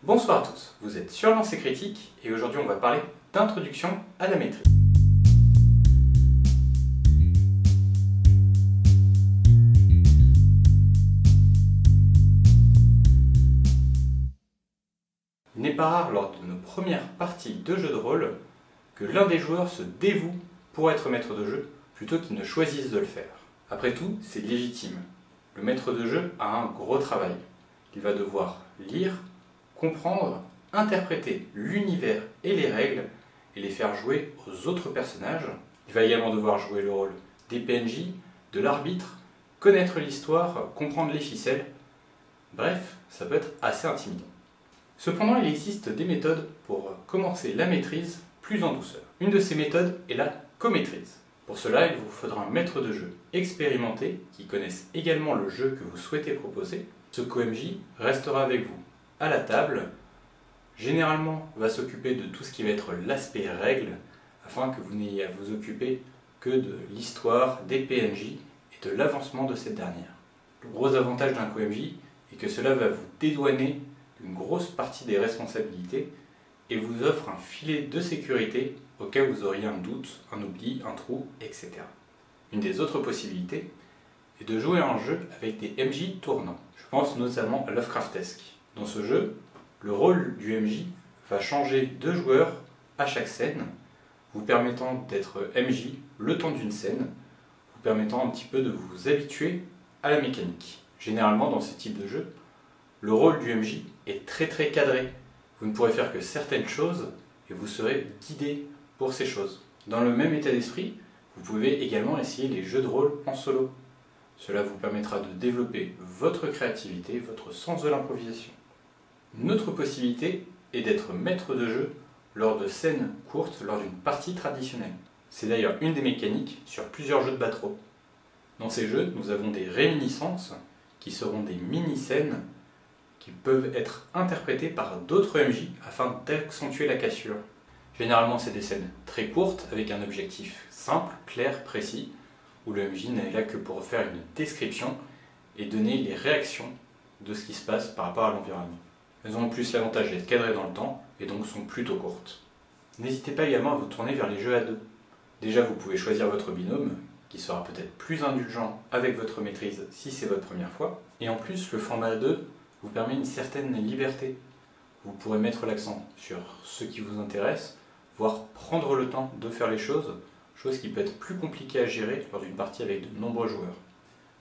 Bonsoir à tous, vous êtes sur Lancer Critique et aujourd'hui on va parler d'introduction à la maîtrise. Il n'est pas rare lors de nos premières parties de jeu de rôle que l'un des joueurs se dévoue pour être maître de jeu plutôt qu'il ne choisisse de le faire. Après tout, c'est légitime. Le maître de jeu a un gros travail. Il va devoir lire, comprendre, interpréter l'univers et les règles et les faire jouer aux autres personnages. Il va également devoir jouer le rôle des PNJ, de l'arbitre, connaître l'histoire, comprendre les ficelles. Bref, ça peut être assez intimidant. Cependant, il existe des méthodes pour commencer la maîtrise plus en douceur. Une de ces méthodes est la comaîtrise. Pour cela, il vous faudra un maître de jeu expérimenté qui connaisse également le jeu que vous souhaitez proposer. Ce co-MJ restera avec vous à la table, généralement va s'occuper de tout ce qui va être l'aspect règles, afin que vous n'ayez à vous occuper que de l'histoire, des PNJ et de l'avancement de cette dernière. Le gros avantage d'un co-MJ est que cela va vous dédouaner d'une grosse partie des responsabilités et vous offre un filet de sécurité au cas où vous auriez un doute, un oubli, un trou, etc. Une des autres possibilités est de jouer un jeu avec des MJ tournants. Je pense notamment à Lovecraftesque. Dans ce jeu, le rôle du MJ va changer de joueur à chaque scène, vous permettant d'être MJ le temps d'une scène, vous permettant un petit peu de vous habituer à la mécanique. Généralement, dans ce type de jeu, le rôle du MJ est très cadré. Vous ne pourrez faire que certaines choses et vous serez guidé pour ces choses. Dans le même état d'esprit, vous pouvez également essayer les jeux de rôle en solo. Cela vous permettra de développer votre créativité, votre sens de l'improvisation. Une autre possibilité est d'être maître de jeu lors de scènes courtes lors d'une partie traditionnelle. C'est d'ailleurs une des mécaniques sur plusieurs jeux de Batro. Dans ces jeux, nous avons des réminiscences qui seront des mini-scènes qui peuvent être interprétées par d'autres MJ afin d'accentuer la cassure. Généralement, c'est des scènes très courtes avec un objectif simple, clair, précis, où le MJ n'est là que pour faire une description et donner les réactions de ce qui se passe par rapport à l'environnement. Elles ont en plus l'avantage d'être cadrées dans le temps et donc sont plutôt courtes. N'hésitez pas également à vous tourner vers les jeux à deux. Déjà, vous pouvez choisir votre binôme, qui sera peut-être plus indulgent avec votre maîtrise si c'est votre première fois. Et en plus, le format à deux vous permet une certaine liberté. Vous pourrez mettre l'accent sur ce qui vous intéresse, voire prendre le temps de faire les choses, chose qui peut être plus compliquée à gérer lors d'une partie avec de nombreux joueurs.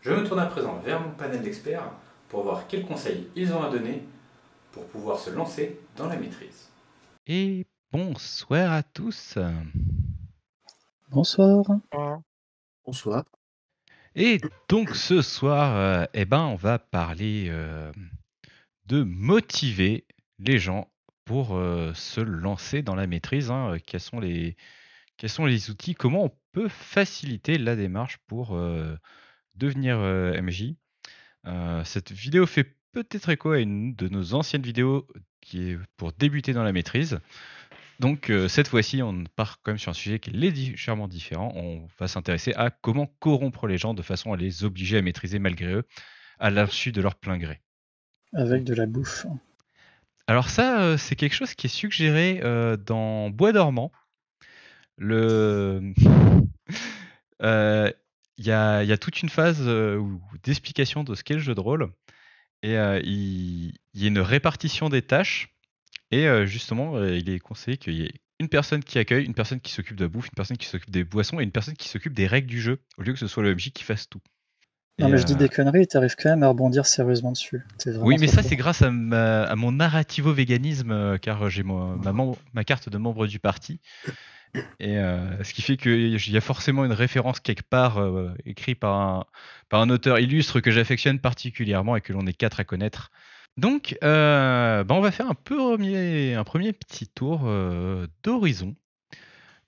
Je me tourne à présent vers mon panel d'experts pour voir quels conseils ils ont à donner pour pouvoir se lancer dans la maîtrise. Et bonsoir à tous. Bonsoir. Bonsoir. Et donc ce soir, on va parler de motiver les gens pour se lancer dans la maîtrise. Quels sont les outils, comment on peut faciliter la démarche pour devenir MJ. Cette vidéo fait peut-être écho à une de nos anciennes vidéos qui est pour débuter dans la maîtrise. Donc cette fois-ci, on part quand même sur un sujet qui est légèrement différent. On va s'intéresser à comment corrompre les gens de façon à les obliger à maîtriser malgré eux, à l'insu de leur plein gré. Avec de la bouffe. Alors ça, c'est quelque chose qui est suggéré dans Bois dormant. Il y a toute une phase d'explication de ce qu'est le jeu de rôle. Et il y a une répartition des tâches. Et justement, il est conseillé qu'il y ait une personne qui accueille, une personne qui s'occupe de la bouffe, une personne qui s'occupe des boissons et une personne qui s'occupe des règles du jeu, au lieu que ce soit le MJ qui fasse tout. Non, mais je dis des conneries et t'arrives quand même à rebondir sérieusement dessus. Oui, mais ça, c'est grâce à mon narrativo-véganisme, car j'ai ma carte de membre du parti. Et ce qui fait qu'il y a forcément une référence quelque part écrite par un auteur illustre que j'affectionne particulièrement et que l'on est 4 à connaître. Donc, on va faire un premier petit tour d'horizon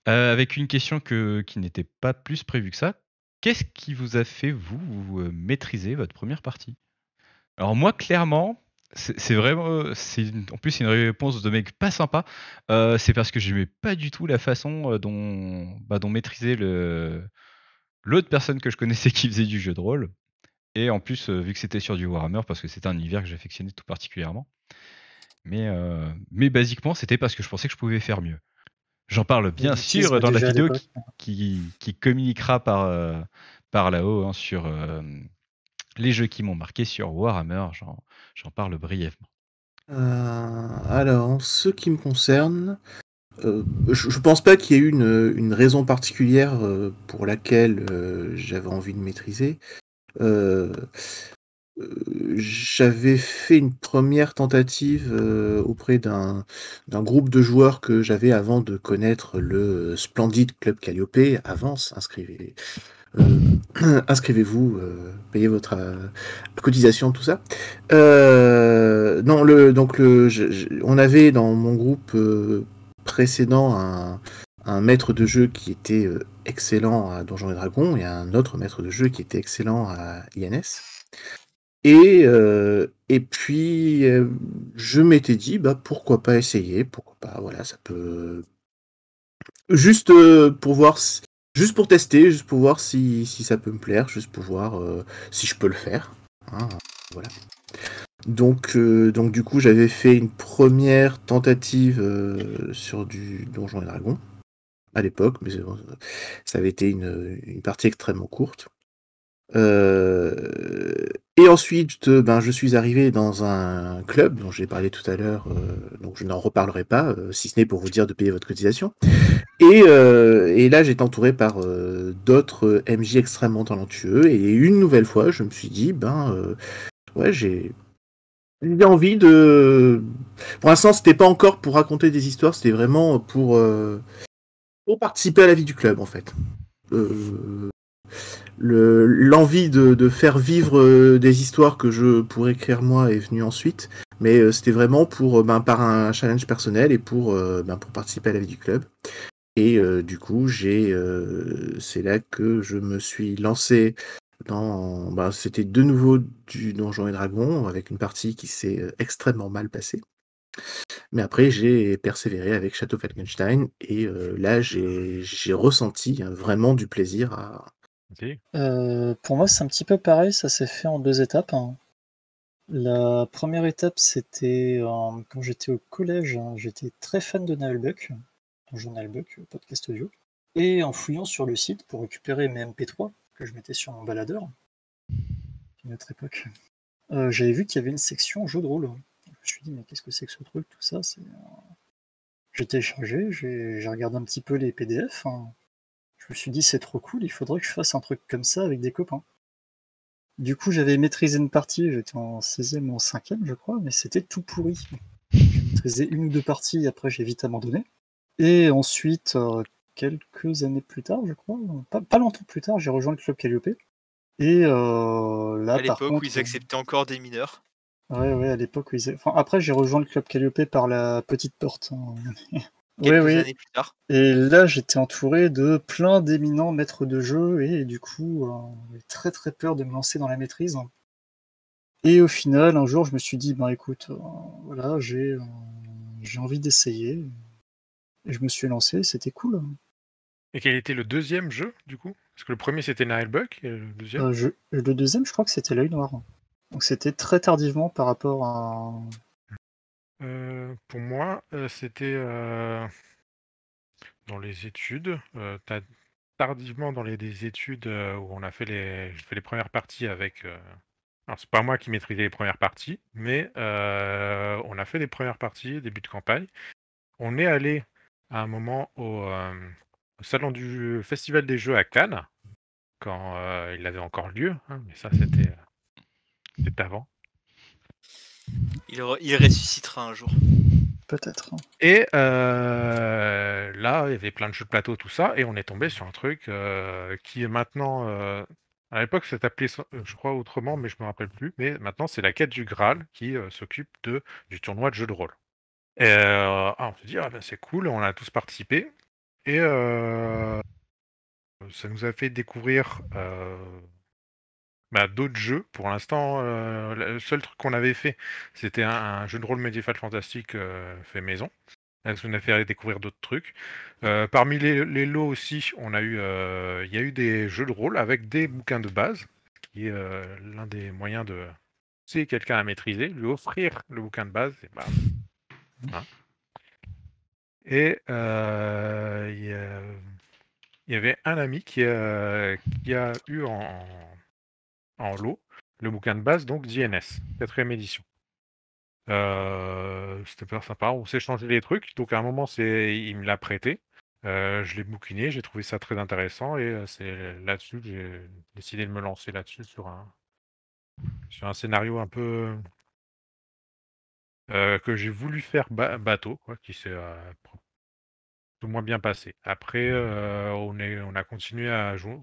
avec une question qui n'était pas plus prévue que ça. Qu'est-ce qui vous a fait, vous maîtriser votre première partie? Alors moi, clairement, c'est vraiment, en plus c'est une réponse de mec pas sympa. C'est parce que j'aimais pas du tout la façon dont maîtrisait l'autre personne que je connaissais qui faisait du jeu de rôle. Et en plus, vu que c'était sur du Warhammer, parce que c'était un univers que j'affectionnais tout particulièrement. Mais basiquement, c'était parce que je pensais que je pouvais faire mieux. J'en parle bien sûr L'élitisme dans la déjà à vidéo l'époque. qui communiquera par là-haut hein, sur les jeux qui m'ont marqué sur Warhammer. J'en parle brièvement. Alors, en ce qui me concerne, je pense pas qu'il y ait eu une raison particulière pour laquelle j'avais envie de maîtriser. Euh, J'avais fait une première tentative auprès d'un groupe de joueurs que j'avais avant de connaître le Splendid Club Calliope. Avance, euh, inscrivez-vous, payez votre cotisation, tout ça. Non, on avait dans mon groupe précédent un maître de jeu qui était excellent à Donjons et Dragons et un autre maître de jeu qui était excellent à INS. Et puis, je m'étais dit, bah, pourquoi pas essayer, pourquoi pas, voilà, ça peut... Juste pour voir, juste pour tester, juste pour voir si ça peut me plaire, juste pour voir si je peux le faire. Hein, voilà. Donc du coup, j'avais fait une première tentative sur du Donjons et Dragons à l'époque, mais ça avait été une partie extrêmement courte. Et ensuite, je suis arrivé dans un club dont j'ai parlé tout à l'heure, donc je n'en reparlerai pas, si ce n'est pour vous dire de payer votre cotisation. Et là, j'étais entouré par d'autres MJ extrêmement talentueux, et une nouvelle fois, je me suis dit, ouais, j'ai envie de... Pour l'instant, c'était pas encore pour raconter des histoires, c'était vraiment pour participer à la vie du club, en fait. L'envie de faire vivre des histoires que je pourrais écrire moi est venue ensuite, mais c'était vraiment par un challenge personnel et pour participer à la vie du club. Et du coup, c'est là que je me suis lancé c'était de nouveau du Donjons et Dragons avec une partie qui s'est extrêmement mal passée. Mais après, j'ai persévéré avec Château Falkenstein et là, j'ai ressenti vraiment du plaisir à... Okay. Pour moi, c'est un petit peu pareil, ça s'est fait en 2 étapes, hein. La première étape, c'était quand j'étais au collège, hein, j'étais très fan de Naelbuck, Donjon Naelbuck, podcast audio. Et en fouillant sur le site pour récupérer mes MP3 que je mettais sur mon baladeur, une autre époque, j'avais vu qu'il y avait une section jeu de rôle. Je me suis dit, mais qu'est-ce que c'est que ce truc, tout ça J'ai téléchargé, j'ai regardé un petit peu les PDF, hein. Je me suis dit, c'est trop cool, il faudrait que je fasse un truc comme ça avec des copains. Du coup, j'avais maîtrisé une partie, j'étais en 6ème ou en 5ème, je crois, mais c'était tout pourri. J'ai maîtrisé 1 ou 2 parties, après j'ai vite abandonné. Et ensuite, quelques années plus tard, je crois, pas longtemps plus tard, j'ai rejoint le club Calliope. Et là, à par l'époque contre, où ils acceptaient encore des mineurs. Ouais, à l'époque où après, j'ai rejoint le club Calliope par la petite porte, hein. Quelques années plus tard. Et là, j'étais entouré de plein d'éminents maîtres de jeu et du coup, j'ai très très peur de me lancer dans la maîtrise. Et au final, un jour, je me suis dit, écoute, voilà, j'ai envie d'essayer. Et je me suis lancé, c'était cool. Et quel était le deuxième jeu, du coup? Parce que le premier, c'était Naelbuck, et le deuxième? Le deuxième, je crois que c'était l'œil noir. Donc c'était très tardivement par rapport à... Pour moi, c'était dans les études. Tardivement dans des études où on a fait j'ai fait les premières parties avec... Alors, c'est pas moi qui maîtrisais les premières parties, mais on a fait les premières parties, début de campagne. On est allé à un moment au salon du Festival des Jeux à Cannes, quand il avait encore lieu, hein, mais ça c'était avant. Il ressuscitera un jour. Peut-être. Et là, il y avait plein de jeux de plateau, tout ça, et on est tombé sur un truc qui est maintenant... à l'époque, ça s'appelait, je crois, autrement, mais je me rappelle plus. Mais maintenant, c'est la quête du Graal qui s'occupe du tournoi de jeux de rôle. Et on se dit, c'est cool, on a tous participé. Et ça nous a fait découvrir d'autres jeux. Pour l'instant, le seul truc qu'on avait fait, c'était un jeu de rôle médiéval fantastique fait maison. Ça nous a fait découvrir d'autres trucs. Parmi les lots aussi, il y a eu des jeux de rôle avec des bouquins de base, qui est l'un des moyens de, si quelqu'un à maîtriser, lui offrir le bouquin de base, et Hein. Et il y avait un ami qui a eu en lot le bouquin de base, donc d'INS, 4e édition. C'était pas sympa, on s'est changé les trucs, donc à un moment il me l'a prêté. Je l'ai bouquiné, j'ai trouvé ça très intéressant et c'est là-dessus que j'ai décidé de me lancer là-dessus sur un scénario un peu que j'ai voulu faire bateau, quoi, qui s'est plus ou moins bien passé. Après, on a continué à jouer.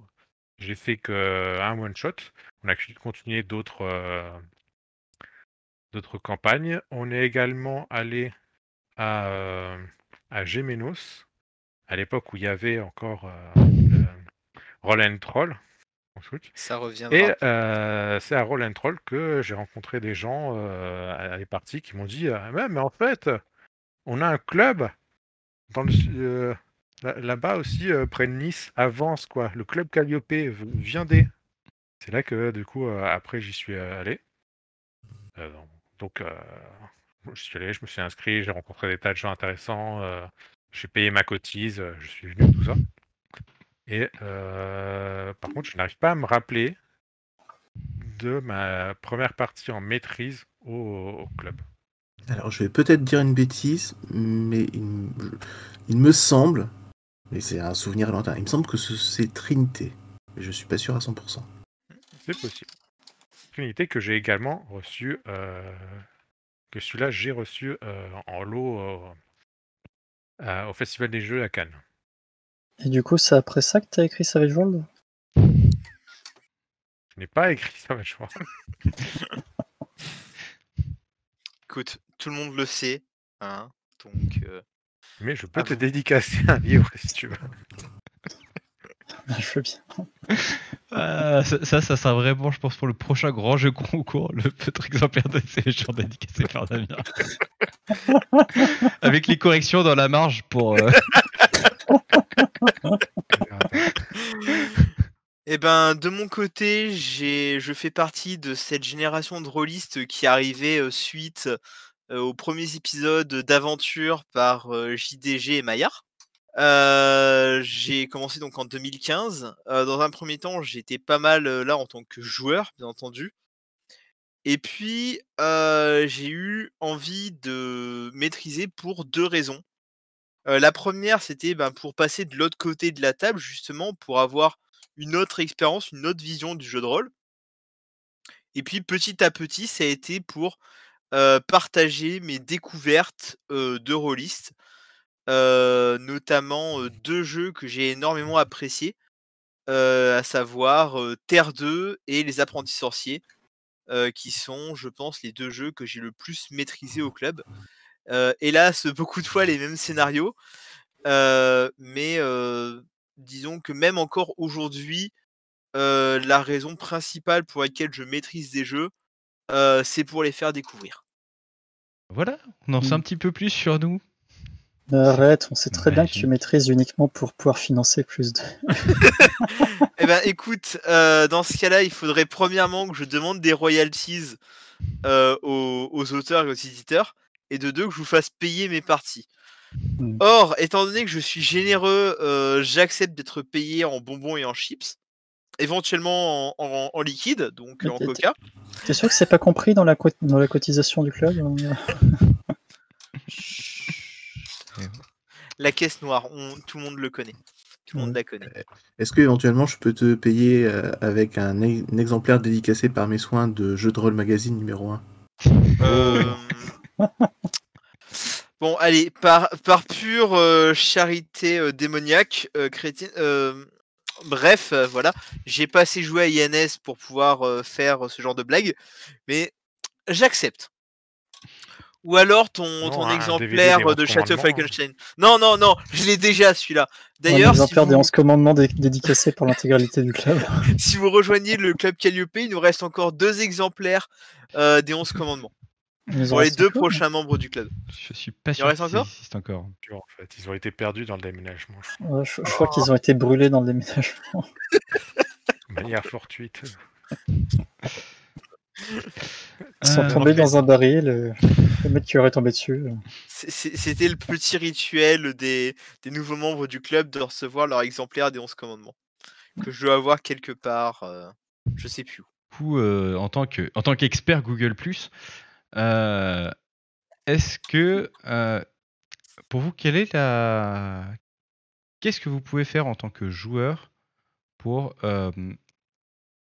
J'ai fait qu'un one-shot. On a continué d'autres campagnes. On est également allé à Gémenos, à l'époque où il y avait encore Roll and Troll. Ça reviendra. Et c'est à Roll and Troll que j'ai rencontré des gens à les parties qui m'ont dit ouais, mais en fait, on a un club dans là-bas aussi, près de Nice, Avance, quoi. Le club Calliope, viendez. C'est là que, du coup, après, j'y suis allé. Donc, je suis allé, je me suis inscrit, j'ai rencontré des tas de gens intéressants, j'ai payé ma cotise, je suis venu, tout ça. Et par contre, je n'arrive pas à me rappeler de ma première partie en maîtrise au club. Alors, je vais peut-être dire une bêtise, mais il me semble, mais c'est un souvenir lointain, il me semble que c'est Trinité, mais je suis pas sûr à 100%. C'est possible. Trinité que j'ai également reçu, que celui-là j'ai reçu en lot au Festival des Jeux à Cannes. Et du coup, c'est après ça que tu as écrit Savage World? Je n'ai pas écrit Savage World. Écoute, tout le monde le sait, hein, donc... Mais je peux te vous. dédicacer un livre si tu veux. Je veux bien. Ça sera vraiment, je pense, pour le prochain grand jeu concours, le petit exemplaire de ces gens dédicacés par Damien. Avec les corrections dans la marge pour... Eh ben, de mon côté, je fais partie de cette génération de rôlistes qui arrivait suite aux premiers épisodes d'aventure par JDG et Maillard. J'ai commencé donc en 2015. Dans un premier temps, j'étais pas mal là en tant que joueur, bien entendu. Et puis, j'ai eu envie de maîtriser pour 2 raisons. La première, c'était pour passer de l'autre côté de la table, justement, pour avoir une autre expérience, une autre vision du jeu de rôle. Et puis, petit à petit, ça a été pour partager mes découvertes de rôlistes, notamment 2 jeux que j'ai énormément appréciés, à savoir Terre 2 et Les Apprentis Sorciers, qui sont, je pense, les 2 jeux que j'ai le plus maîtrisés au club. Hélas, beaucoup de fois les mêmes scénarios, mais disons que même encore aujourd'hui, la raison principale pour laquelle je maîtrise des jeux, c'est pour les faire découvrir. Voilà, on en sait un petit peu plus sur nous. Arrête, on sait très bien que tu Magique. maîtrises uniquement pour pouvoir financer plus de... Eh ben, écoute, dans ce cas-là, il faudrait premièrement que je demande des royalties aux auteurs et aux éditeurs, et de 2 que je vous fasse payer mes parties. Or, étant donné que je suis généreux, j'accepte d'être payé en bonbons et en chips, éventuellement en liquide, donc Mais en coca. T'es sûr que c'est pas compris dans la cotisation du club? La caisse noire, tout le monde le connaît. Tout le monde la connaît. Est-ce que éventuellement je peux te payer avec un exemplaire dédicacé par mes soins de Jeux de rôle magazine numéro 1? Bon, allez, par pure charité démoniaque, chrétienne, bref, voilà, j'ai pas assez joué à INS pour pouvoir faire ce genre de blague, mais j'accepte. Ou alors ton exemplaire de Château Falkenstein. Non, je l'ai déjà celui-là. D'ailleurs, un exemplaire des 11 commandements dédicacés par l'intégralité du club. Si vous rejoignez le club Calliope, il nous reste encore 2 exemplaires des 11 commandements. Pour les 2 prochains membres du club. Je suis pas sûr qu'ils existent encore. En fait, ils ont été perdus dans le déménagement. Je crois qu'ils ont été brûlés dans le déménagement. De manière fortuite. Ils sont Euh, tombés dans un baril, le mec qui aurait tombé dessus. C'était le petit rituel des nouveaux membres du club de recevoir leur exemplaire des 11 commandements. Que je dois avoir quelque part, je sais plus où. Du coup, en tant qu'expert Google+, est-ce que, pour vous, qu'est-ce que vous pouvez faire en tant que joueur pour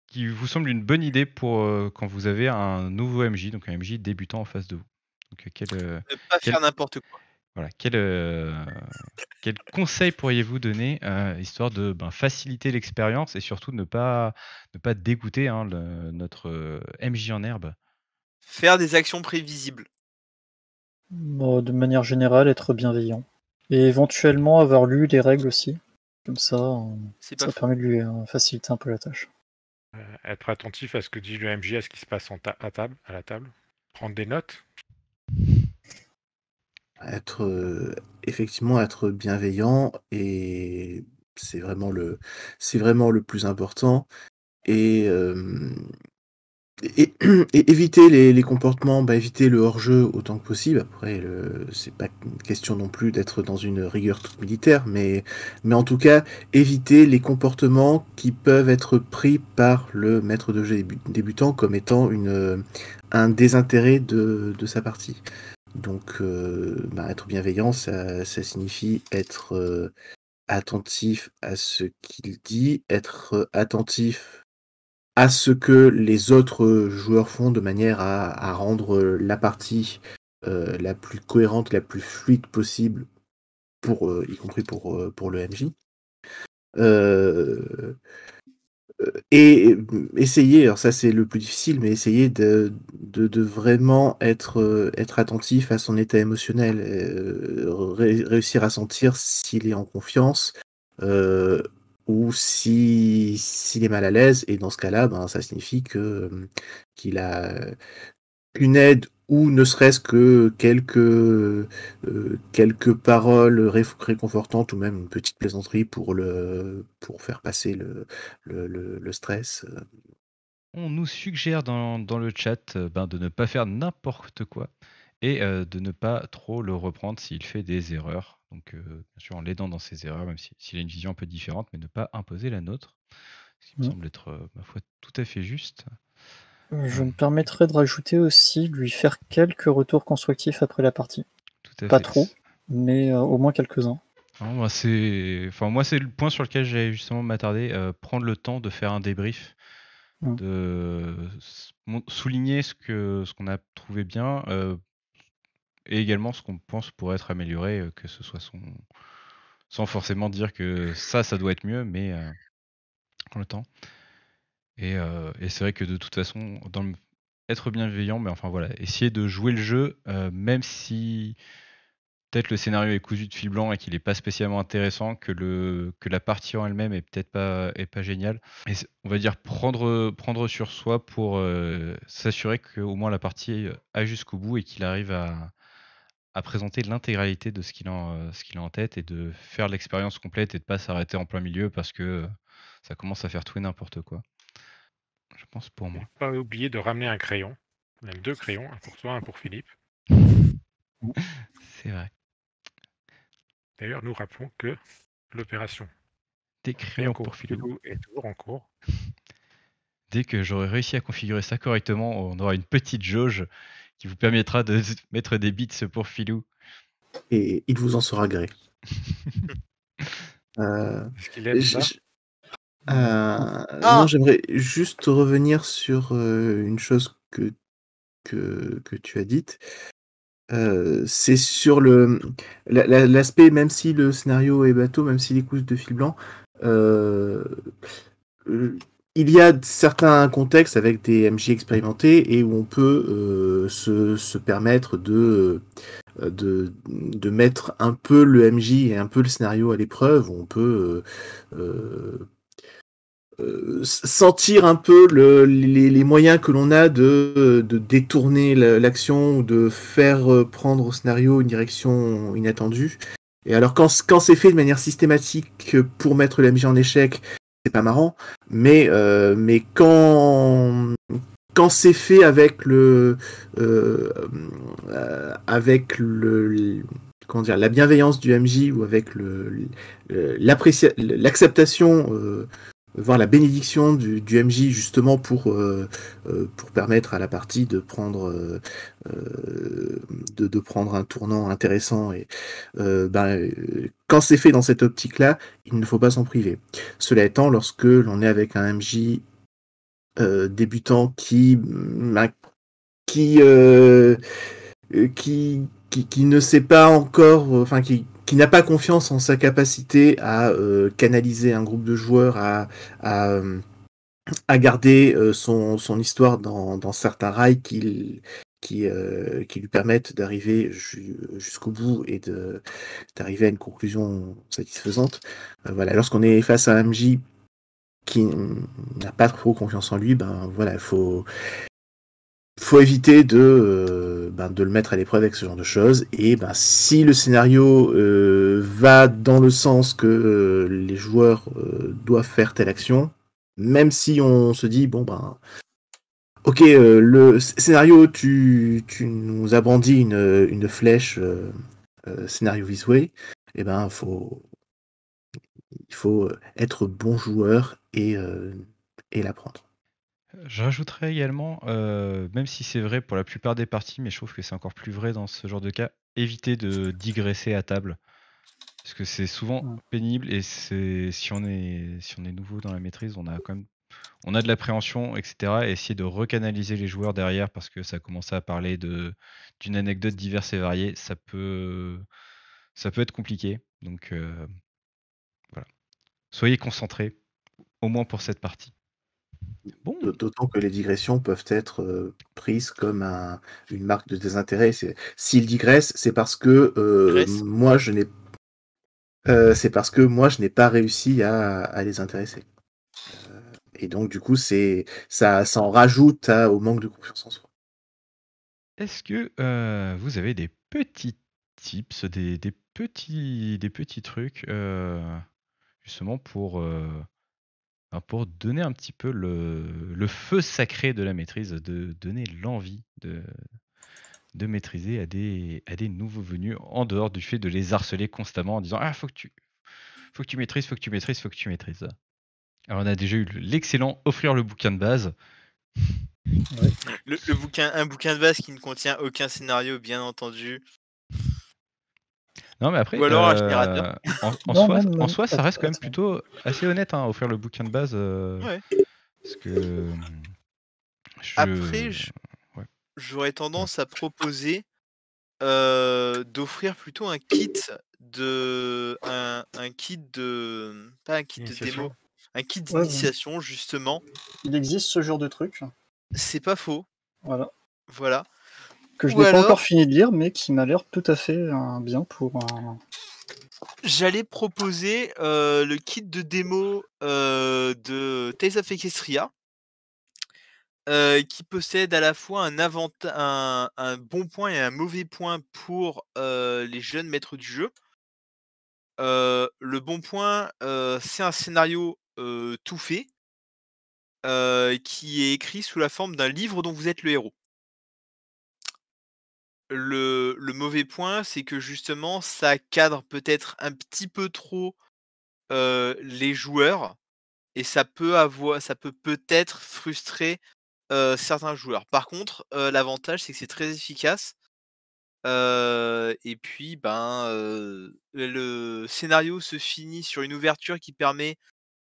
qui vous semble une bonne idée pour quand vous avez un nouveau MJ, donc un MJ débutant en face de vous. Donc Ne pas quel faire n'importe quoi. voilà, quel conseil pourriez-vous donner histoire de faciliter l'expérience et surtout ne pas dégoûter hein, notre MJ en herbe. Faire des actions prévisibles. Bon, de manière générale, être bienveillant. Et éventuellement avoir lu les règles aussi. Comme ça, C'est pas ça faux. permet de lui faciliter un peu la tâche. Être attentif à ce que dit le MJ, à ce qui se passe à la table. Prendre des notes. Effectivement être bienveillant, et c'est vraiment le plus important. Et, et, et éviter les comportements, éviter le hors-jeu autant que possible. Après, c'est pas une question non plus d'être dans une rigueur toute militaire, mais en tout cas, éviter les comportements qui peuvent être pris par le maître de jeu débutant comme étant un désintérêt de sa partie. Donc, être bienveillant, ça signifie être attentif à ce qu'il dit, être attentif à ce que les autres joueurs font de manière à rendre la partie la plus cohérente, la plus fluide possible, y compris pour le MJ. Et essayer, alors ça c'est le plus difficile, mais essayer de vraiment être attentif à son état émotionnel, réussir à sentir s'il est en confiance, ou s'il est mal à l'aise, et dans ce cas-là, ça signifie qu'il a une aide, ou ne serait-ce que quelques paroles réconfortantes, ou même une petite plaisanterie pour faire passer le stress. On nous suggère dans le chat de ne pas faire n'importe quoi et de ne pas trop le reprendre s'il fait des erreurs. Donc bien sûr en l'aidant dans ses erreurs, même s'il a une vision un peu différente, mais ne pas imposer la nôtre. Ce qui me semble être, ma foi, tout à fait juste. Je me permettrais de rajouter aussi, lui faire quelques retours constructifs après la partie. Tout à Pas fait. trop, mais au moins quelques-uns. Moi, c'est le point sur lequel j'allais justement m'attarder, prendre le temps de faire un débrief, de souligner ce qu'on a trouvé bien, et également ce qu'on pense pourrait être amélioré, que ce soit sans forcément dire que ça doit être mieux, mais prendre le temps. Et c'est vrai que de toute façon, être bienveillant, mais enfin voilà, essayer de jouer le jeu, même si peut-être le scénario est cousu de fil blanc et qu'il n'est pas spécialement intéressant, que la partie en elle-même est peut-être pas géniale. Et on va dire prendre sur soi pour s'assurer qu'au moins la partie aille jusqu'au bout et qu'il arrive à présenter l'intégralité de ce qu'il a en tête, et de faire l'expérience complète et de pas s'arrêter en plein milieu parce que ça commence à faire tout et n'importe quoi. Je pense pour moi. Pas oublier de ramener un crayon. Même 2 crayons, un pour toi, un pour Philippe. C'est vrai. D'ailleurs, nous rappelons que l'opération Des crayons pour Philou est toujours en cours. Dès que j'aurai réussi à configurer ça correctement, on aura une petite jauge qui vous permettra de mettre des bits pour Philou. Et il vous en sera gré. Est-ce qu'il aime ça Non, j'aimerais juste revenir sur une chose que tu as dite. C'est sur l'aspect, même si le scénario est bateau, même s'il est cousu de fil blanc, il y a certains contextes avec des MJ expérimentés et où on peut se permettre de mettre un peu le MJ et un peu le scénario à l'épreuve, où on peut sentir un peu les moyens que l'on a de détourner l'action, ou de faire prendre au scénario une direction inattendue. Et alors quand c'est fait de manière systématique pour mettre la MJ en échec, c'est pas marrant, mais quand c'est fait avec comment dire, la bienveillance du MJ ou avec l'acceptation, voire la bénédiction du MJ justement pour permettre à la partie de prendre de prendre un tournant intéressant quand c'est fait dans cette optique-là, il ne faut pas s'en priver. Cela étant, lorsque l'on est avec un MJ débutant qui ne sait pas encore, enfin qui n'a pas confiance en sa capacité à canaliser un groupe de joueurs, à garder son histoire dans certains rails qui lui permettent d'arriver jusqu'au bout et d'arriver à une conclusion satisfaisante. Voilà, lorsqu'on est face à un MJ qui n'a pas trop confiance en lui, ben voilà, faut éviter de le mettre à l'épreuve avec ce genre de choses. Et ben si le scénario va dans le sens que les joueurs doivent faire telle action, même si on se dit bon ben ok, le scénario, tu nous as brandi une flèche scénario this way, et ben il faut être bon joueur et l'apprendre. Je rajouterais également, même si c'est vrai pour la plupart des parties, mais je trouve que c'est encore plus vrai dans ce genre de cas, éviter de digresser à table. Parce que c'est souvent pénible et si on est nouveau dans la maîtrise, on a de l'appréhension, etc. Et essayer de recanaliser les joueurs derrière parce que ça commence à parler d'une anecdote diverse et variée, ça peut être compliqué. Donc voilà. Soyez concentrés, au moins pour cette partie. Bon. D'autant que les digressions peuvent être prises comme une marque de désintérêt. S'ils digressent, c'est parce que moi je n'ai pas réussi à les intéresser. Et donc du coup ça en rajoute au manque de confiance en soi. Est-ce que vous avez des petits tips, des petits trucs justement pour donner un petit peu le feu sacré de la maîtrise, de donner l'envie de maîtriser à des nouveaux venus, en dehors du fait de les harceler constamment en disant ah faut que tu maîtrises, faut que tu maîtrises, faut que tu maîtrises. Alors on a déjà eu l'excellent offrir le bouquin de base. Ouais. Un bouquin de base qui ne contient aucun scénario, bien entendu. Non mais après, Ou alors un générateur. en soi, ça reste quand même plutôt assez honnête, hein, offrir le bouquin de base. Ouais. Parce que après, j'aurais tendance à proposer d'offrir plutôt un kit de pas un kit de démo, un kit d'initiation justement. Il existe ce genre de truc. C'est pas faux. Voilà. Que je n'ai pas encore fini de lire, mais qui m'a l'air tout à fait bien pour J'allais proposer le kit de démo de Tales of Equestria, qui possède à la fois un bon point et un mauvais point pour les jeunes maîtres du jeu. Le bon point, c'est un scénario tout fait, qui est écrit sous la forme d'un livre dont vous êtes le héros. Le mauvais point, c'est que justement, ça cadre peut-être un petit peu trop les joueurs et ça peut peut-être frustrer certains joueurs. Par contre, l'avantage, c'est que c'est très efficace. Et puis, le scénario se finit sur une ouverture qui permet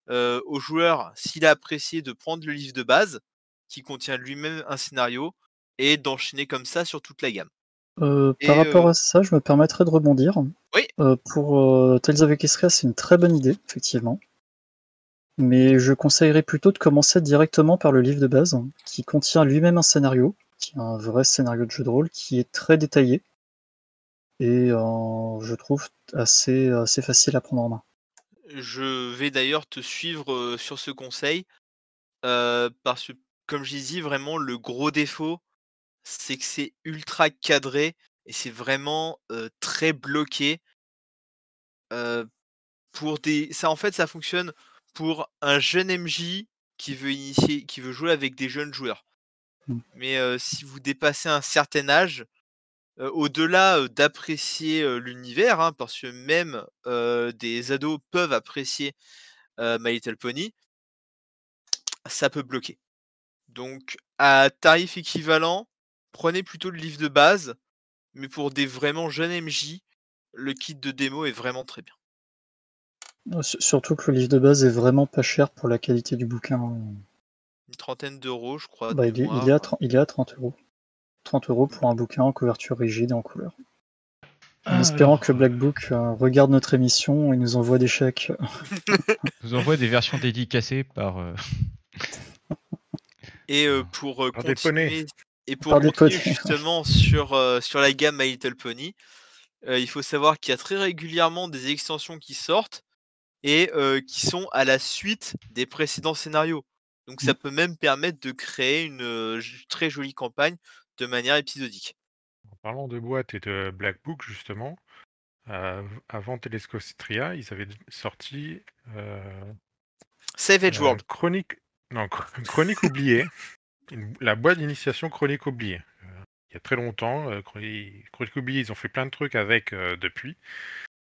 au joueur, s'il a apprécié, de prendre le livre de base, qui contient lui-même un scénario, et d'enchaîner comme ça sur toute la gamme. Par rapport à ça, je me permettrais de rebondir. Oui. Pour Tales of Equestria, c'est une très bonne idée, effectivement. Mais je conseillerais plutôt de commencer directement par le livre de base, qui contient lui-même un scénario, qui est un vrai scénario de jeu de rôle, qui est très détaillé, et je trouve assez facile à prendre en main. Je vais d'ailleurs te suivre sur ce conseil, parce que, comme j'ai dit, vraiment, le gros défaut, c'est que c'est ultra cadré et c'est vraiment très bloqué. En fait, ça fonctionne pour un jeune MJ qui veut jouer avec des jeunes joueurs. Mais si vous dépassez un certain âge, au-delà, d'apprécier, l'univers, hein, parce que même, des ados peuvent apprécier, My Little Pony, ça peut bloquer. Donc à tarif équivalent, prenez plutôt le livre de base, mais pour des vraiment jeunes MJ, le kit de démo est vraiment très bien. Surtout que le livre de base est vraiment pas cher pour la qualité du bouquin. Une trentaine d'euros, je crois, de Bah, il est mémoire. à 30 €. 30 € pour un bouquin en couverture rigide et en couleur. En Ah, espérant alors, que Black Book regarde notre émission et nous envoie des chèques. je vous envoie des versions dédicacées par. Et pour Par des poneys. continuer et pour Par des continuer poneys. justement sur la gamme My Little Pony, il faut savoir qu'il y a très régulièrement des extensions qui sortent et qui sont à la suite des précédents scénarios. Donc ça peut même permettre de créer une, très jolie campagne de manière épisodique. En parlant de boîte et de Black Book, justement, avant Telescostria, ils avaient sorti Savage World. Chronique... non, Chronique oubliée, la boîte d'initiation Chronique oubliée. Il y a très longtemps, Chronique oubliée, ils ont fait plein de trucs avec depuis.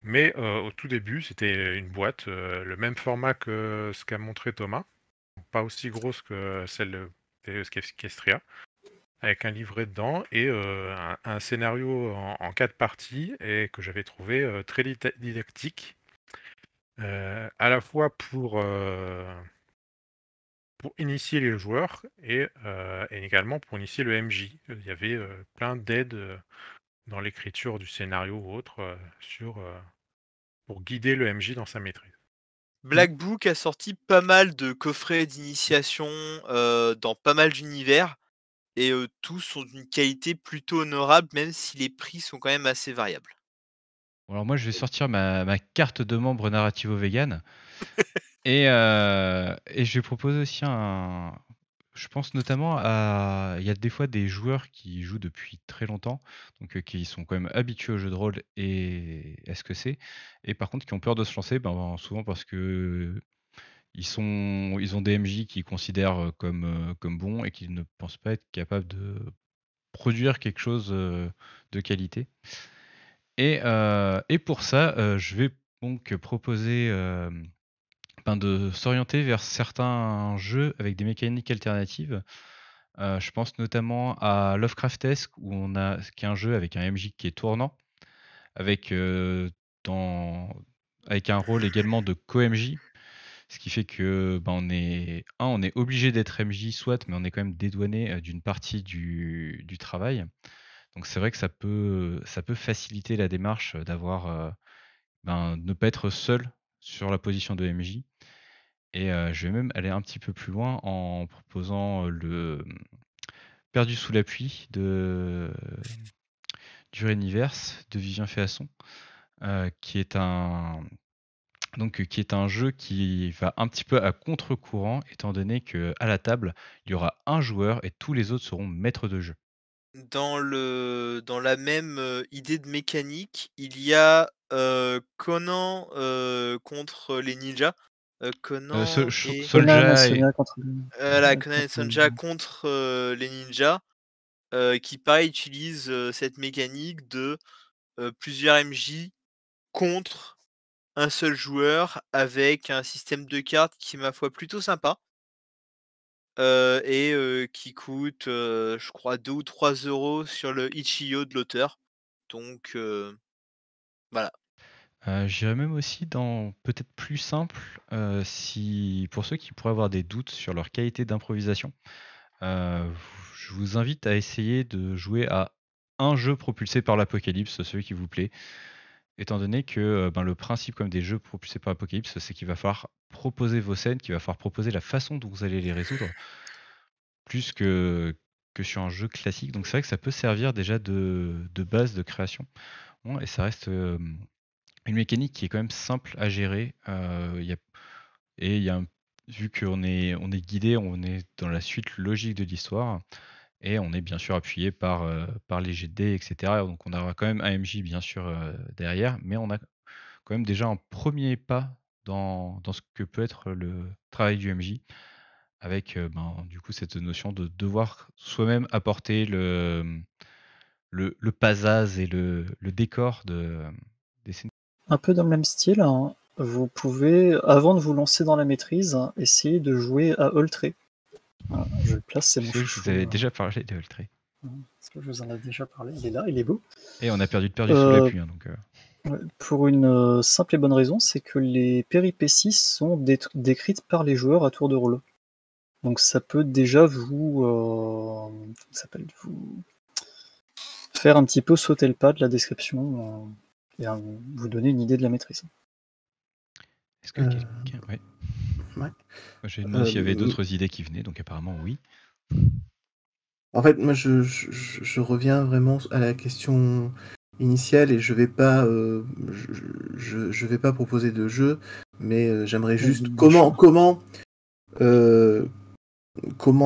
Mais au tout début, c'était une boîte, le même format que ce qu'a montré Thomas, pas aussi grosse que celle de Telescostria, avec un livret dedans et un scénario en 4 parties et que j'avais trouvé très didactique, à la fois pour initier les joueurs et également pour initier le MJ. Il y avait plein d'aides dans l'écriture du scénario ou autre pour guider le MJ dans sa maîtrise. Black Book a sorti pas mal de coffrets d'initiation dans pas mal d'univers et tous sont d'une qualité plutôt honorable, même si les prix sont quand même assez variables. Alors moi, je vais sortir ma carte de membre Narrativo Vegan et je vais proposer aussi un. Je pense notamment à. Il y a des fois des joueurs qui jouent depuis très longtemps, donc qui sont quand même habitués au jeu de rôle et à ce que c'est, et par contre qui ont peur de se lancer, souvent parce que ils ont des MJ qu'ils considèrent comme bons et qu'ils ne pensent pas être capables de produire quelque chose de qualité. Et pour ça, je vais donc proposer de s'orienter vers certains jeux avec des mécaniques alternatives. Je pense notamment à Lovecraftesque, qui est un jeu avec un MJ qui est tournant, avec, avec un rôle également de co-MJ. Ce qui fait que on est obligé d'être MJ, soit, mais on est quand même dédouané d'une partie du travail. Donc c'est vrai que ça peut faciliter la démarche d'avoir ne pas être seul sur la position de MJ. Et je vais même aller un petit peu plus loin en proposant le Perdu sous la pluie du Réniverse de Vivien Féasson, qui est un jeu qui va un petit peu à contre-courant, étant donné que à la table, il y aura un joueur et tous les autres seront maîtres de jeu. Dans la même, idée de mécanique, il y a, Conan, contre les ninjas. Conan et Conan et Solja Sonia contre voilà, Conan et contre Sonja contre, les ninjas, qui pareil utilisent, cette mécanique de, plusieurs MJ contre un seul joueur avec un système de cartes qui est ma foi plutôt sympa. Et qui coûte, je crois 2 ou 3 € sur le itch.io de l'auteur. Donc voilà. J'irais même aussi dans peut-être plus simple, si pour ceux qui pourraient avoir des doutes sur leur qualité d'improvisation, heu, je vous invite à essayer de jouer à un jeu propulsé par l'Apocalypse, celui qui vous plaît. Étant donné que, le principe comme des jeux propulsés par l'Apocalypse, c'est qu'il va falloir proposer vos scènes, qu'il va falloir proposer la façon dont vous allez les résoudre, plus que sur un jeu classique. Donc c'est vrai que ça peut servir déjà de base de création. Bon, et ça reste, une mécanique qui est quand même simple à gérer. Il y a vu qu'on est guidé, on est dans la suite logique de l'histoire et on est bien sûr appuyé par les jets de dés et cetera. Donc on aura quand même un MJ bien sûr, derrière, mais on a quand même déjà un premier pas dans ce que peut être le travail du MJ avec du coup cette notion de devoir soi-même apporter le pasas et le décor des scénarios. Un peu dans le même style, hein, vous pouvez, avant de vous lancer dans la maîtrise, essayer de jouer à Oltré. Voilà, je le place, c'est Je mon sais que je chouchou. vous avais déjà parlé de Oltré. Est-ce que je vous en ai déjà parlé? Il est là, il est beau. Et on a perdu sous la pluie. Donc, Ouais, pour une simple et bonne raison, c'est que les péripéties sont décrites par les joueurs à tour de rôle. Donc ça peut déjà vous faire un petit peu sauter le pas de la description et vous donner une idée de la maîtrise. est-ce que quelqu'un... Ouais. Ouais. J'ai demandé s'il y avait d'autres idées qui venaient, donc apparemment oui. En fait, moi, je reviens vraiment à la question initiale et je vais pas proposer de jeu, mais j'aimerais juste comment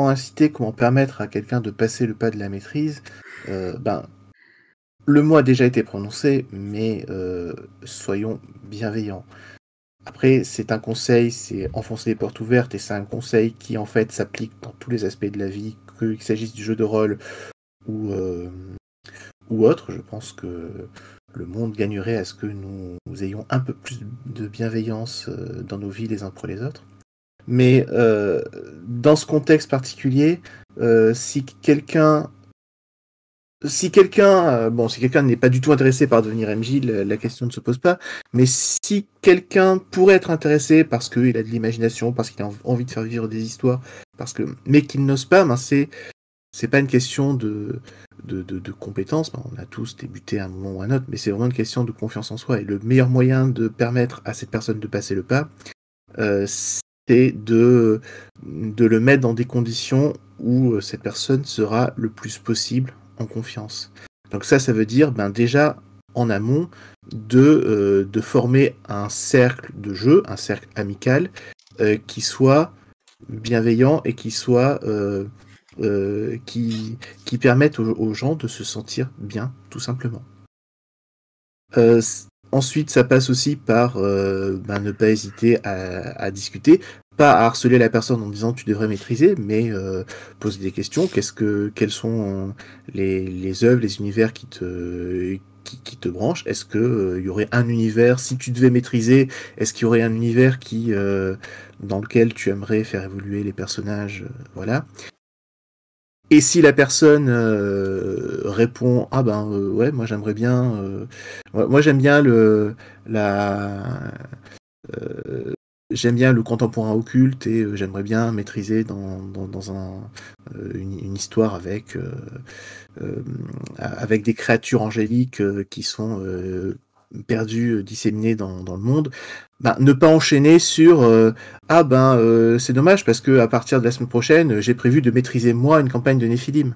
inciter, comment permettre à quelqu'un de passer le pas de la maîtrise. Le mot a déjà été prononcé, mais soyons bienveillants. Après, c'est un conseil, c'est enfoncer les portes ouvertes, et c'est un conseil qui en fait s'applique dans tous les aspects de la vie, qu'il s'agisse du jeu de rôle ou autre. Je pense que le monde gagnerait à ce que nous ayons un peu plus de bienveillance dans nos vies les uns pour les autres. Mais dans ce contexte particulier, si quelqu'un n'est pas du tout intéressé par devenir MJ, la question ne se pose pas. Mais si quelqu'un pourrait être intéressé parce qu'il a de l'imagination, parce qu'il a envie de faire vivre des histoires, mais qu'il n'ose pas, c'est pas une question de compétences. On a tous débuté à un moment ou à un autre, mais c'est vraiment une question de confiance en soi. Et le meilleur moyen de permettre à cette personne de passer le pas, c'est de le mettre dans des conditions où cette personne sera le plus possible en confiance. Donc ça veut dire déjà en amont de former un cercle de jeu, un cercle amical qui soit bienveillant et qui soit qui permette aux gens de se sentir bien, tout simplement. Ensuite, ça passe aussi par ne pas hésiter à discuter, pas à harceler la personne en disant tu devrais maîtriser, mais poser des questions. Quelles sont les œuvres, les univers qui te branchent? Est-ce que y aurait un univers, si tu devais maîtriser, est-ce qu'il y aurait un univers dans lequel tu aimerais faire évoluer les personnages? Voilà. Et si la personne répond ouais, moi j'aimerais bien moi j'aime bien j'aime bien le contemporain occulte et j'aimerais bien maîtriser dans une histoire avec des créatures angéliques qui sont perdues, disséminées dans le monde, ne pas enchaîner sur c'est dommage parce que à partir de la semaine prochaine, j'ai prévu de maîtriser moi une campagne de Néphilim.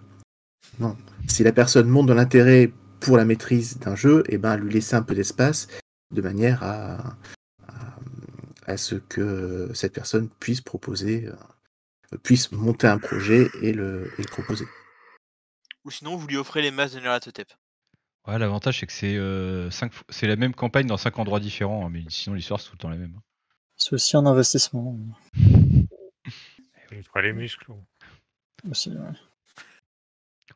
Non. Si la personne montre de l'intérêt pour la maîtrise d'un jeu, lui laisser un peu d'espace de manière à ce que cette personne puisse monter un projet et le proposer. Ou sinon, vous lui offrez les masses de Nyarlathotep. Ouais, l'avantage c'est que c'est la même campagne dans 5 endroits différents, hein, mais sinon l'histoire c'est tout le temps la même. C'est aussi un investissement. Il fera les muscles. Aussi, ouais.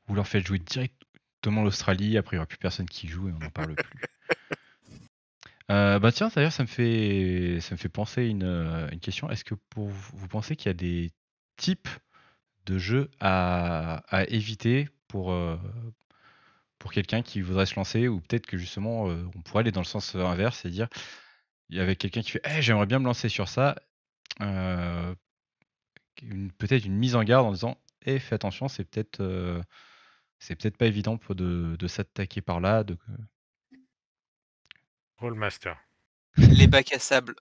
Vous leur faites jouer directement l'Australie, après il n'y aura plus personne qui joue et on n'en parle plus. Tiens, d'ailleurs ça me fait penser une question. Est-ce que vous pensez qu'il y a des types de jeux à éviter pour quelqu'un qui voudrait se lancer, ou peut-être que justement on pourrait aller dans le sens inverse et dire il y avait quelqu'un qui fait j'aimerais bien me lancer sur ça, peut-être une mise en garde en disant fais attention, c'est peut-être pas évident de s'attaquer par là. Rollmaster. Les bacs à sable.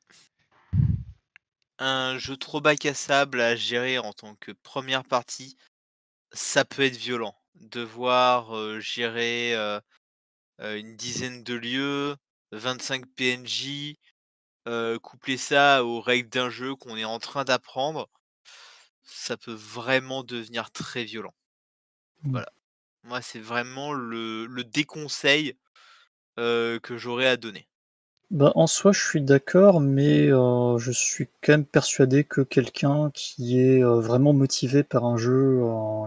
Un jeu trop bac à sable à gérer en tant que première partie, ça peut être violent. Devoir gérer une dizaine de lieux, 25 PNJ, coupler ça aux règles d'un jeu qu'on est en train d'apprendre, ça peut vraiment devenir très violent. Voilà. Moi, c'est vraiment le déconseil que j'aurais à donner. Bah, en soi, je suis d'accord, mais je suis quand même persuadé que quelqu'un qui est, vraiment motivé par un jeu,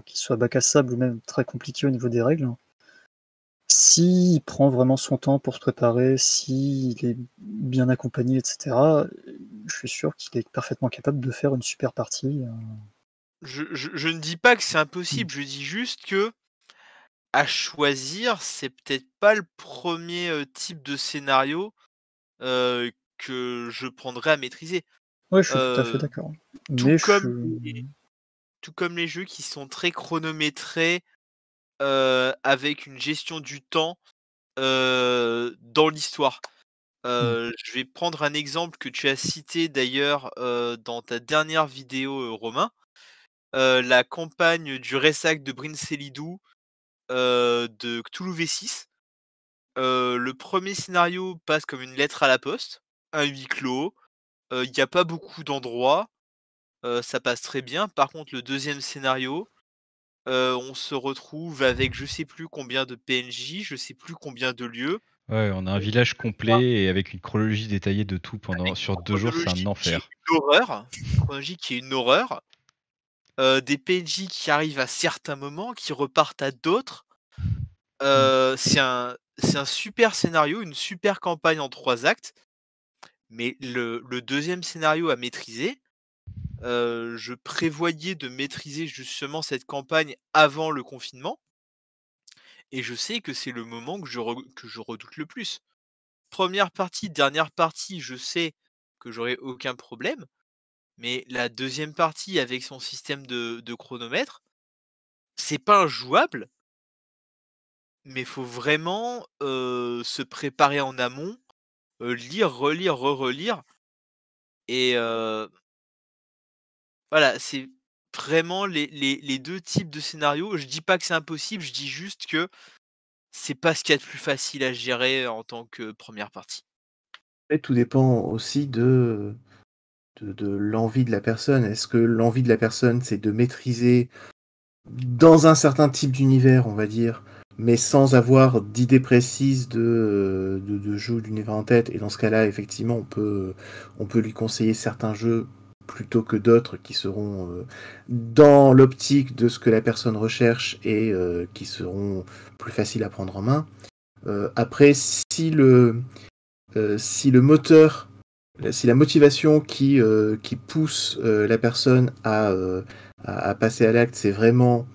qui soit bac à sable ou même très compliqué au niveau des règles, s'il prend vraiment son temps pour se préparer, s'il est bien accompagné et cetera, je suis sûr qu'il est parfaitement capable de faire une super partie, Je ne dis pas que c'est impossible, je dis juste que, à choisir, c'est peut-être pas le premier type de scénario, que je prendrais à maîtriser. Ouais, je suis tout à fait Heu, d'accord. tout Mais je comme tout comme les jeux qui sont très chronométrés, avec une gestion du temps, dans l'histoire. mmh, Je vais prendre un exemple que tu as cité d'ailleurs, dans ta dernière vidéo, Romain. La campagne du Ressac de Brincelidou, de Cthulhu V6. Le premier scénario passe comme une lettre à la poste, un huis clos, il y a pas beaucoup d'endroits, ça passe très bien. Par contre, le deuxième scénario, on se retrouve avec je sais plus combien de PNJ, je sais plus combien de lieux, Ouais, on a un on village se voit complet et avec une chronologie détaillée de tout pendant avec sur 2 jours, c'est un enfer. une chronologie qui est une horreur, des PNJ qui arrivent à certains moments, qui repartent à d'autres. mmh. C'est un super scénario, une super campagne en 3 actes, mais le 2e scénario à maîtriser, je prévoyais de maîtriser justement cette campagne avant le confinement et je sais que c'est le moment que je redoute le plus. Première partie, dernière partie, je sais que j'aurai aucun problème, mais la deuxième partie avec son système de chronomètre, c'est pas injouable, mais faut vraiment, se préparer en amont, lire, relire, re-relire et voilà, c'est vraiment les 2 types de scénarios. Je dis pas que c'est impossible, je dis juste que c'est pas ce qu'il y a de plus facile à gérer en tant que première partie. Après, tout dépend aussi de l'envie de la personne. Est-ce que l'envie de la personne, c'est de maîtriser dans un certain type d'univers, on va dire, mais sans avoir d'idée précise de jeu ou d'univers en tête? Et dans ce cas-là, effectivement, on peut lui conseiller certains jeux plutôt que d'autres qui seront dans l'optique de ce que la personne recherche et qui seront plus faciles à prendre en main. Après, si le moteur, si la motivation qui pousse la personne à passer à l'acte, c'est vraiment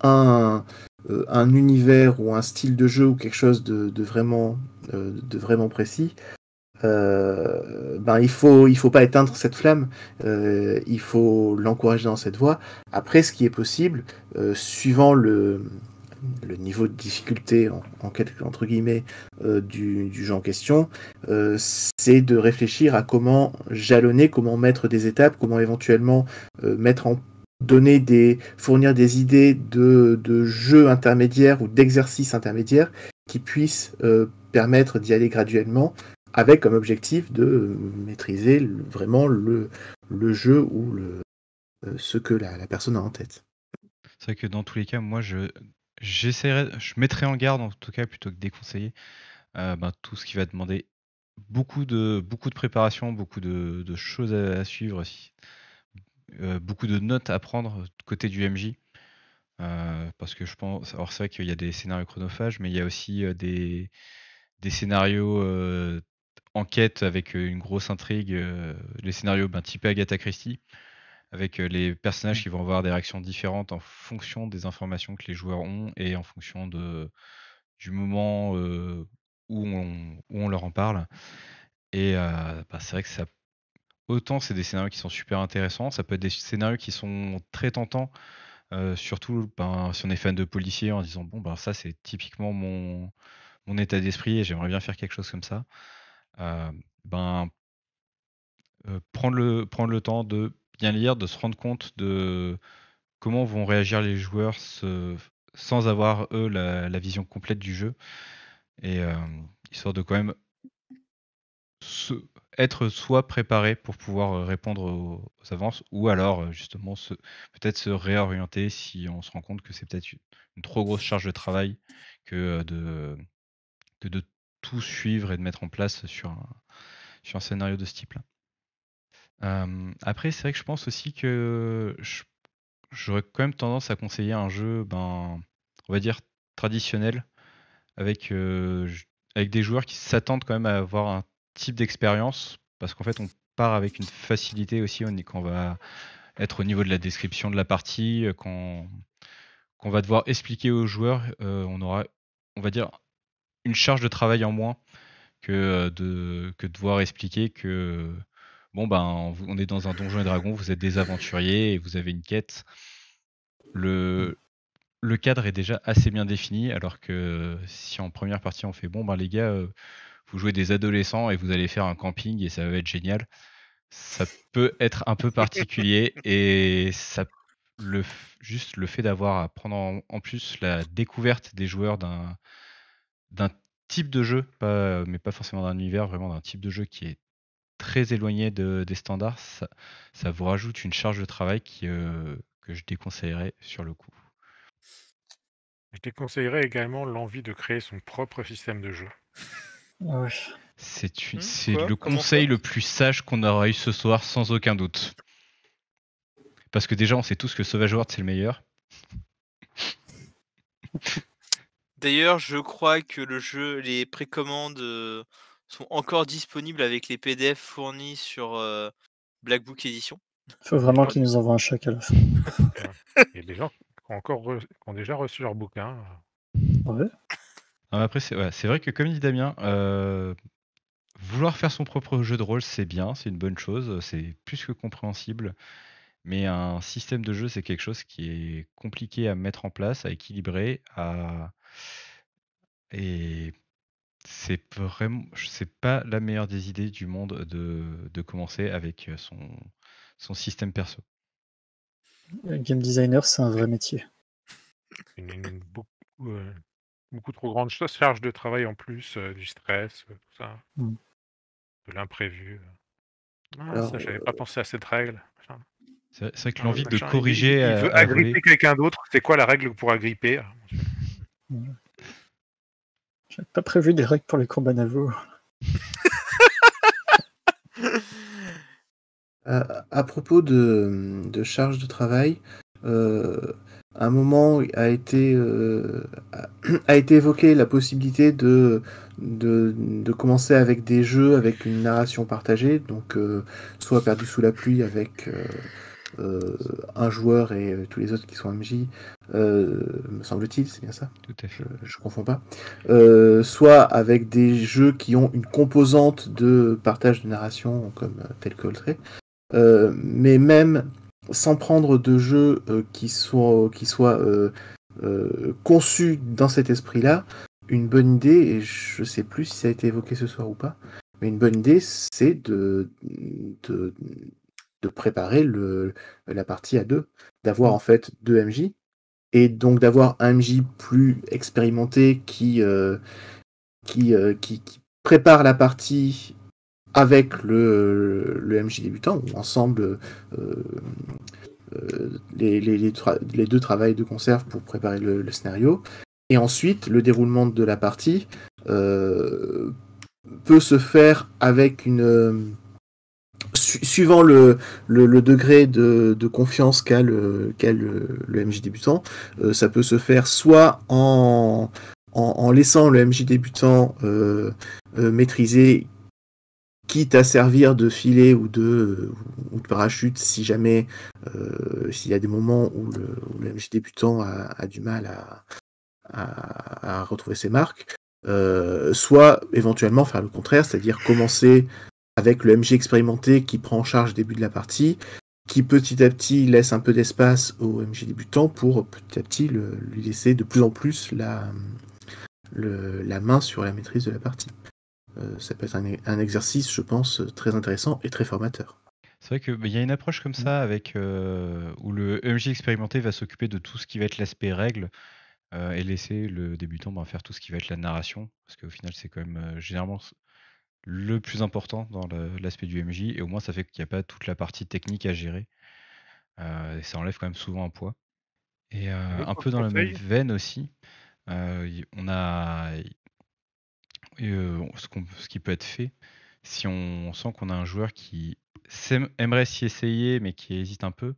un, un univers ou un style de jeu ou quelque chose de vraiment précis, ben il faut pas éteindre cette flamme, il faut l'encourager dans cette voie. Après, ce qui est possible, suivant le niveau de difficulté entre guillemets du jeu en question, c'est de réfléchir à comment jalonner, comment mettre des étapes, comment éventuellement mettre en fournir des idées de jeux intermédiaires ou d'exercices intermédiaires qui puissent permettre d'y aller graduellement avec comme objectif de maîtriser vraiment le jeu ou ce que la personne a en tête. C'est vrai que dans tous les cas, moi je mettrais en garde en tout cas plutôt que déconseiller, ben, tout ce qui va demander beaucoup de préparation, beaucoup de choses à suivre, beaucoup de notes à prendre côté du MJ. Parce que je pense alors c'est vrai qu'il y a des scénarios chronophages, mais il y a aussi, des scénarios, enquête avec, une grosse intrigue, les scénarios, ben, typés Agatha Christie, avec, les personnages qui vont avoir des réactions différentes en fonction des informations que les joueurs ont et en fonction du moment, où on leur en parle et bah, c'est vrai que ça autant c'est des scénarios qui sont super intéressants, ça peut être des scénarios qui sont très tentants, surtout, ben, si on est fan de policiers en disant: «Bon, ben, ça c'est typiquement mon état d'esprit et j'aimerais bien faire quelque chose comme ça». Ben, prendre le temps de bien lire, de se rendre compte de comment vont réagir les joueurs sans avoir, eux, la vision complète du jeu et histoire de quand même se être soit préparé pour pouvoir, répondre aux avances ou alors, justement peut-être se réorienter si on se rend compte que c'est peut-être une trop grosse charge de travail que, de tout suivre et de mettre en place sur un scénario de ce type-là. Après, c'est vrai que je pense aussi que j'aurais quand même tendance à conseiller un jeu, on va dire traditionnel, avec des joueurs qui s'attendent quand même à avoir un type d'expérience, parce qu'en fait, on part avec une facilité aussi quand on va être au niveau de la description de la partie, quand on va devoir expliquer aux joueurs, on aura, on va dire, une charge de travail en moins que de devoir expliquer que on est dans un donjon et dragon, vous êtes des aventuriers et vous avez une quête. Le cadre est déjà assez bien défini, alors que si en première partie on fait les gars, vous jouez des adolescents et vous allez faire un camping et ça va être génial, ça peut être un peu particulier et juste le fait d'avoir à prendre en plus la découverte des joueurs d'un type de jeu, mais pas forcément d'un univers, vraiment d'un type de jeu qui est très éloigné des standards, ça vous rajoute une charge de travail que je déconseillerais sur le coup. Je déconseillerais également l'envie de créer son propre système de jeu. Ouais. C'est Quoi le Comment conseil ça le plus sage qu'on aura eu ce soir, sans aucun doute. Parce que déjà, on sait tous que Sauvage World, c'est le meilleur. D'ailleurs, je crois que les précommandes sont encore disponibles avec les PDF fournis sur Black Book Edition. Faut vraiment qu'ils nous envoient un chèque à la fin. Il y a des gens qui ont déjà reçu leur bouquin. Ouais. Après, c'est vrai que comme dit Damien, vouloir faire son propre jeu de rôle, c'est bien, c'est une bonne chose, c'est plus que compréhensible. Mais un système de jeu, c'est quelque chose qui est compliqué à mettre en place, à équilibrer, et c'est pas la meilleure des idées du monde de commencer avec son système perso. Game designer, c'est un vrai métier. Beaucoup trop grande charge de travail en plus, du stress, tout ça, Mm. de l'imprévu. Alors, Ça, j'avais pas pensé à cette règle. Machin. C'est vrai que Ah, l'envie de machin, corriger il veut à voler. agripper quelqu'un d'autre. C'est quoi la règle pour agripper? J'avais pas prévu des règles pour les combats navaux. À propos de charge de travail, à un moment a été évoqué la possibilité de commencer avec des jeux avec une narration partagée, donc soit Perdu sous la pluie avec un joueur et tous les autres qui sont MJ, me semble-t-il, c'est bien ça? Tout à fait. Je confonds pas. Soit avec des jeux qui ont une composante de partage de narration, comme tel que Oltré. Mais même sans prendre de jeux qui soient conçus dans cet esprit-là, une bonne idée, et je sais plus si ça a été évoqué ce soir ou pas, mais une bonne idée, c'est de préparer la partie à deux, d'avoir en fait deux MJ, et donc d'avoir un MJ plus expérimenté qui prépare la partie avec le MJ débutant, ou ensemble, les deux travaillent de concert pour préparer le scénario. Et ensuite, le déroulement de la partie peut se faire avec suivant le degré de confiance qu'a le MJ débutant, ça peut se faire soit en laissant le MJ débutant maîtriser, quitte à servir de filet ou de parachute si jamais s'il y a des moments où le MJ débutant a du mal à retrouver ses marques, soit éventuellement faire le contraire, c'est-à-dire commencer avec le MJ expérimenté qui prend en charge le début de la partie, qui petit à petit laisse un peu d'espace au MJ débutant pour petit à petit lui laisser de plus en plus la main sur la maîtrise de la partie. Ça peut être un exercice, je pense, très intéressant et très formateur. C'est vrai qu'il y a une approche comme ça avec où le MJ expérimenté va s'occuper de tout ce qui va être l'aspect règle et laisser le débutant faire tout ce qui va être la narration, parce qu'au final c'est quand même généralement le plus important dans l'aspect du MJ, et au moins ça fait qu'il n'y a pas toute la partie technique à gérer, et ça enlève quand même souvent un poids. Et un peu dans la même veine aussi, on a ce qui peut être fait, si on sent qu'on a un joueur qui aimerait s'y essayer mais qui hésite un peu,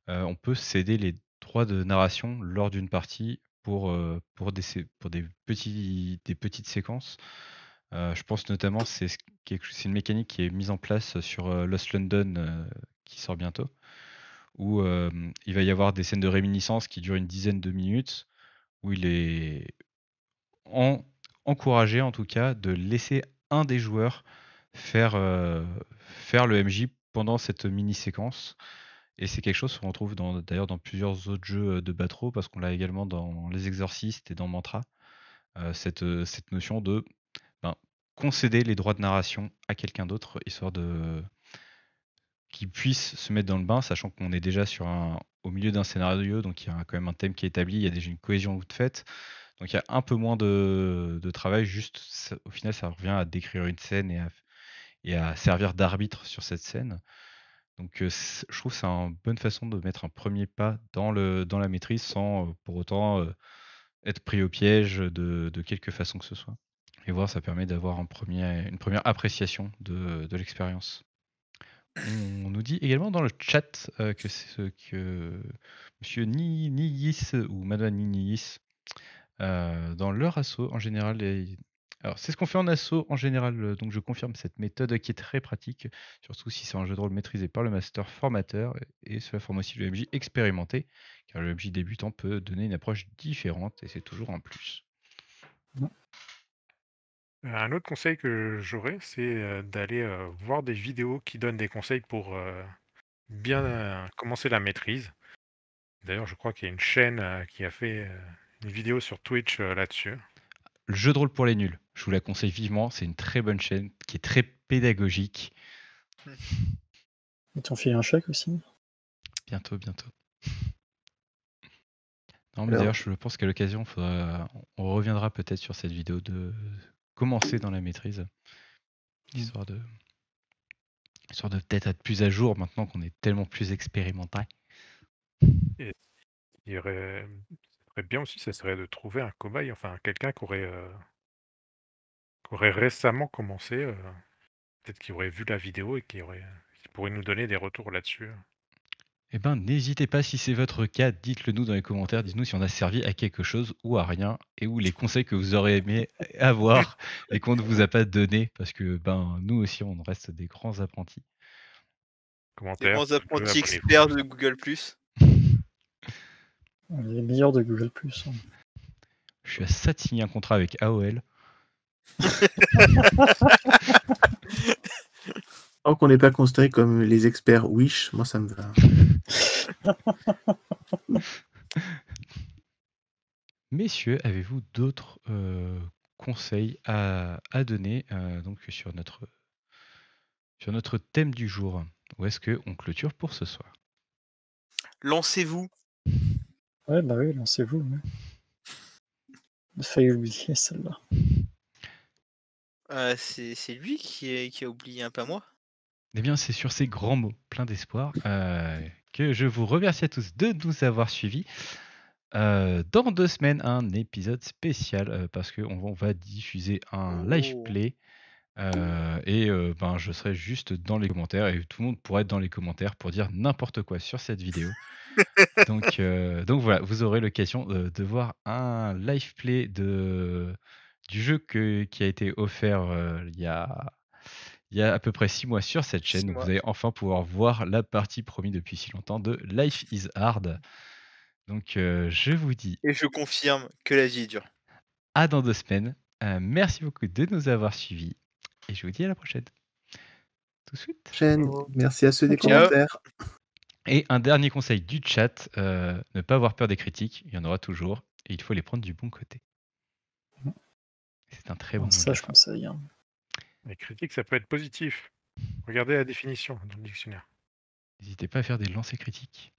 on peut céder les droits de narration lors d'une partie pour des petites séquences. Je pense notamment, c'est une mécanique qui est mise en place sur Lost London qui sort bientôt, où il va y avoir des scènes de réminiscence qui durent une dizaine de minutes, où il est encouragé en tout cas de laisser un des joueurs faire le MJ pendant cette mini-séquence. Et c'est quelque chose qu'on retrouve d'ailleurs dans plusieurs autres jeux de Batro, parce qu'on l'a également dans Les Exorcistes et dans Mantra, cette notion de concéder les droits de narration à quelqu'un d'autre, histoire qu'il puisse se mettre dans le bain, sachant qu'on est déjà au milieu d'un scénario, donc il y a quand même un thème qui est établi, il y a déjà une cohésion toute faite, donc il y a un peu moins de travail, juste au final ça revient à décrire une scène et à servir d'arbitre sur cette scène. Donc je trouve que c'est une bonne façon de mettre un premier pas dans la maîtrise sans pour autant être pris au piège de quelque façon que ce soit. Et voir, ça permet d'avoir une première appréciation de l'expérience. On nous dit également dans le chat que c'est ce que Monsieur Niyis ou Madame Niyis, dans leur assaut en général, alors c'est ce qu'on fait en assaut en général, donc je confirme cette méthode qui est très pratique, surtout si c'est un jeu de rôle maîtrisé par le master formateur, et cela forme aussi le MJ expérimenté, car le MJ débutant peut donner une approche différente et c'est toujours un plus. Un autre conseil que j'aurais, c'est d'aller voir des vidéos qui donnent des conseils pour bien commencer la maîtrise. D'ailleurs, je crois qu'il y a une chaîne qui a fait une vidéo sur Twitch là-dessus. Le jeu de rôle pour les nuls, je vous la conseille vivement, c'est une très bonne chaîne qui est très pédagogique. Ils t'ont filé un chèque aussi? Bientôt. Non, mais d'ailleurs, je pense qu'à l'occasion, on reviendra peut-être sur cette vidéo de commencer dans la maîtrise, histoire de peut-être être plus à jour maintenant qu'on est tellement plus expérimenté. Et il y aurait, ce serait bien aussi, ça serait de trouver un cobaye, enfin quelqu'un qui aurait récemment commencé, peut-être qui aurait vu la vidéo et qui pourrait nous donner des retours là-dessus. Eh ben, n'hésitez pas, si c'est votre cas, dites-le nous dans les commentaires, dites-nous si on a servi à quelque chose ou à rien, et ou les conseils que vous aurez aimé avoir et qu'on ne vous a pas donné, parce que nous aussi on reste des grands apprentis. Des Commentaires, grands pouce bleu, apprentis abonnez-vous. experts de Google+. Les meilleurs de Google+. Je suis à ça de signer un contrat avec AOL. Tant qu'on n'est pas considéré comme les experts Wish, moi ça me va. Messieurs, avez-vous d'autres conseils à donner donc sur notre thème du jour, ou est-ce qu'on clôture pour ce soir? Lancez-vous. Ouais, bah oui, lancez-vous. Ouais. Il a failli oublier celle-là. C'est lui qui a oublié, pas moi. Eh bien, c'est sur ces grands mots, pleins d'espoir, que je vous remercie à tous de nous avoir suivis. Dans 2 semaines, un épisode spécial, parce qu'on va diffuser un live play. Je serai juste dans les commentaires et tout le monde pourra être dans les commentaires pour dire n'importe quoi sur cette vidéo. Donc voilà, vous aurez l'occasion de voir un live play du jeu qui a été offert il y a à peu près 6 mois sur cette chaîne. 6 Donc mois. vous allez enfin pouvoir voir la partie promise depuis si longtemps de Life is Hard. Donc je vous dis Et je confirme que la vie est dure. à dans 2 semaines. Merci beaucoup de nous avoir suivis et je vous dis à la prochaine. Tout de suite. Merci à ceux des Ciao. commentaires. Et un dernier conseil du chat, ne pas avoir peur des critiques, il y en aura toujours, et il faut les prendre du bon côté. C'est un très bon mot de Ça, la je fin. conseille. Hein. Les critiques, ça peut être positif. Regardez la définition dans le dictionnaire. N'hésitez pas à faire des lancers critiques.